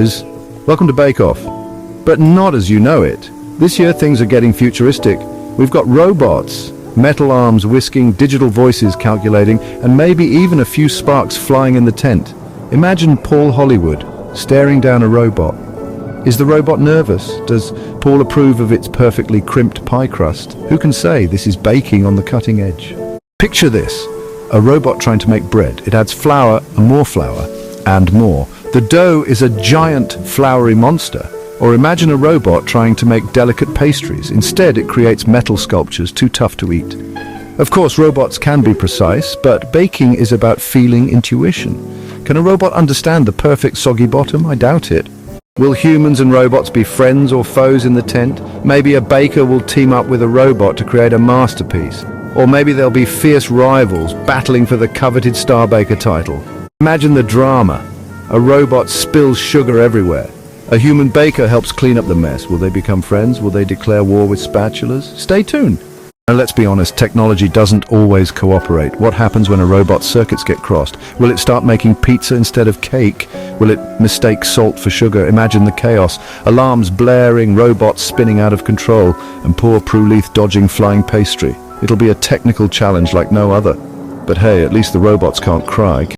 Welcome to Bake Off. But not as you know it. This year things are getting futuristic. We've got robots, metal arms whisking, digital voices calculating, and maybe even a few sparks flying in the tent. Imagine Paul Hollywood staring down a robot. Is the robot nervous? Does Paul approve of its perfectly crimped pie crust? Who can say? This is baking on the cutting edge. Picture this, a robot trying to make bread. It adds flour and more, and more. The dough is a giant floury monster. Or imagine a robot trying to make delicate pastries. Instead, it creates metal sculptures too tough to eat. Of course, robots can be precise, but baking is about feeling, intuition. Can a robot understand the perfect soggy bottom? I doubt it. Will humans and robots be friends or foes in the tent? Maybe a baker will team up with a robot to create a masterpiece. Or maybe there'll be fierce rivals battling for the coveted Star Baker title. Imagine the drama. A robot spills sugar everywhere. A human baker helps clean up the mess. Will they become friends? Will they declare war with spatulas? Stay tuned. Now let's be honest, technology doesn't always cooperate. What happens when a robot's circuits get crossed? Will it start making pizza instead of cake? Will it mistake salt for sugar? Imagine the chaos. Alarms blaring, robots spinning out of control, and poor Prue dodging flying pastry. It'll be a technical challenge like no other. But hey, at least the robots can't cry.